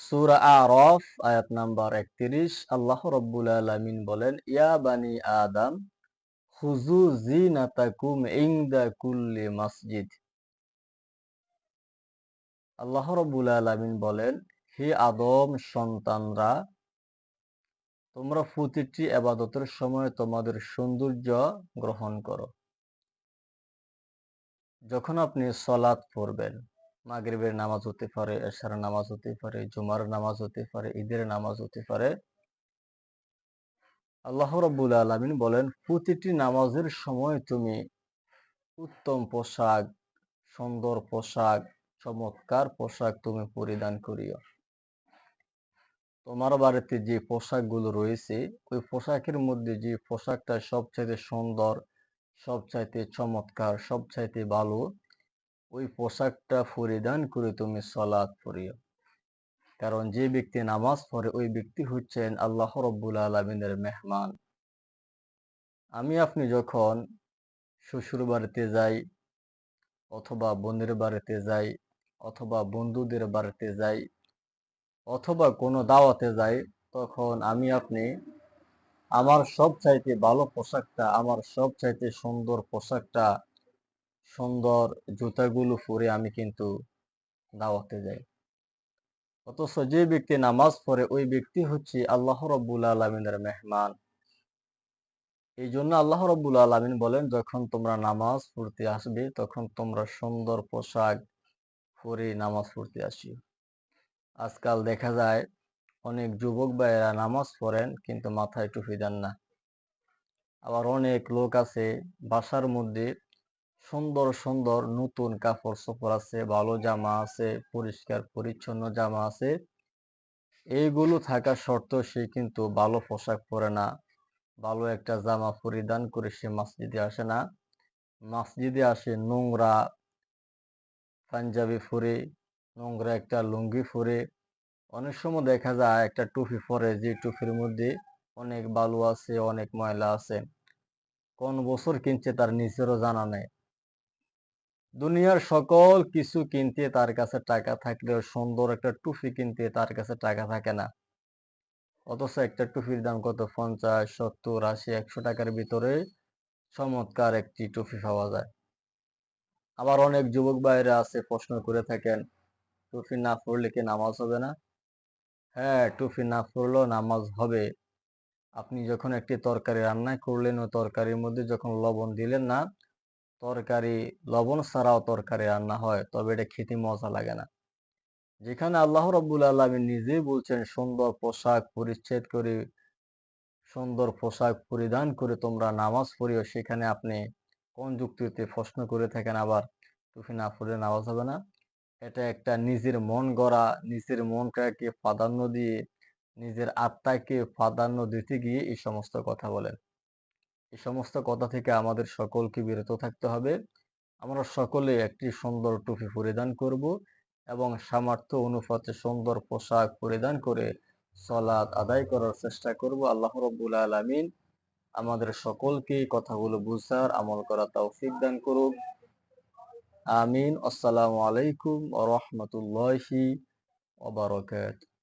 সূরা আরাফ আয়াত নাম্বার ৩১ আল্লাহ রাব্বুল আলামিন বলেন, ইয়া বানি আদম খুযু যিনাতাকুম ইনদা কুল্লি মাসজিদ। আল্লাহ রাব্বুল আলামিন বলেন, হে আদম সন্তানরা, তোমরা প্রতিটি ইবাদতের সময় তোমাদের সৌন্দর্য গ্রহণ করো। যখন আপনি সালাত পড়বেন, মাগরিবের নামাজ হতে পারে, এশার নামাজ হতে পারে, জুমার নামাজ হতে পারে, ঈদের নামাজ হতে পারে, আল্লাহ রাব্বুল আলামিন বলেন প্রতিটি নামাজের সময় তুমি উত্তম পোশাক, সুন্দর পোশাক, চমৎকার পোশাক তুমি পরিধান করিও। তোমার বাড়িতে যে পোশাকগুলো রয়েছে, ওই পোশাকের মধ্যে যে পোশাকটা সবচাইতে সুন্দর, সবচাইতে চমৎকার, সবচাইতে ভালো, ওই পোশাকটা পরিধান করে তুমি সালাত পড়িও। কারণ যে ব্যক্তি নামাজ পড়ে ওই ব্যক্তি হচ্ছেন আল্লাহ রাব্বুল আলামিনের মেহমান। আমি আপনি যখন শ্বশুর বাড়িতে যাই, অথবা বোনের বাড়িতে যাই, অথবা বন্ধুদের বাড়িতে যাই, অথবা কোনো দাওয়াতে যাই, তখন আমি আপনি আমার সবচাইতে ভালো পোশাকটা, আমার সবচাইতে সুন্দর পোশাকটা, সুন্দর জুতাগুলো পরে আমি কিন্তু দাওয়াতে যাই। অথচ যে ব্যক্তি নামাজ পড়ে ওই ব্যক্তি হচ্ছে আল্লাহ রাব্বুল আলামিনের মেহমান। এই জন্য আল্লাহ রাব্বুল আলামিন বলেন, যখন তোমরা নামাজ পড়তে আসবে তখন তোমরা সুন্দর পোশাক পরে নামাজ পড়তে আসিও। আজকাল দেখা যায় অনেক যুবক ভাইয়েরা নামাজ পড়েন কিন্তু মাথায় টুপি দেন না। আবার অনেক লোক আছে বাসার মধ্যে সুন্দর সুন্দর নতুন কাপড় চোপড় আছে, ভালো জামা আছে, পরিষ্কার পরিচ্ছন্ন জামা আছে, এইগুলো থাকা সত্ত্বেও সে কিন্তু ভালো পোশাক পরে না, ভালো একটা জামা পরিধান করে সে মসজিদে আসে না। মসজিদে আসে নোংরা পাঞ্জাবি পরে, নোংরা একটা লুঙ্গি পরে। অনেক সময় দেখা যায় একটা টুপি পরে, যে টুপির মধ্যে অনেক বালু আছে, অনেক ময়লা আছে, কোন বছর কিনছে তার নিজেরও জানা নেই। দুনিয়ার সকল কিছু কিনতে তার কাছে টাকা থাকলেও সুন্দর একটা টুপি কিনতে তার কাছে টাকা থাকে না। অথচ একটা টুপির দাম কত, ৫০, ৭০, ৮০, ১০০ টাকার ভিতরে চমৎকার একটি টুপি পাওয়া যায়। আবার অনেক যুবক ভাইরা আছে প্রশ্ন করে থাকেন, টুপি না পরলে কি নামাজ হবে না? হ্যাঁ, টুপি না পরলেও নামাজ হবে। আপনি যখন একটি তরকারি রান্না করলেন, ওই তরকারির মধ্যে যখন লবণ দিলেন না, তরকারি লবণ ছাড়াও তরকারি রান্না হয়, তবে এটা খেতে মজা লাগে না। যেখানে আল্লাহ রাব্বুল আলামিন নিজেই বলছেন সুন্দর পোশাক পরিচ্ছদ করে, সুন্দর পোশাক পরিধান করে তোমরা নামাজ পড়িও, সেখানে আপনি কোন যুক্তিতে প্রশ্ন করে থাকেন আবার টুপি না পরলে নামাজ হবে না? এটা একটা নিজের মন গড়া, নিজের মনটাকে প্রাধান্য দিয়ে, নিজের আত্মাকে প্রাধান্য দিতে গিয়ে এই সমস্ত কথা বলেন। এই সমস্ত কথা থেকে আমাদের সকলকে বিরত থাকতে হবে। আমরা সকলে একটি সুন্দর টুপি পরিধান করব এবং সামর্থ্য অনুপাতে সুন্দর পোশাক পরিধান করে সালাত আদায় করার চেষ্টা করব। আল্লাহ রাব্বুল আলামিন আমাদের সকলকে এই কথাগুলো বুঝার, আমল করার তৌফিক দান করুক। আমিন। আসসালামু আলাইকুম ওয়া রাহমাতুল্লাহি ওয়া বারাকাতুহু।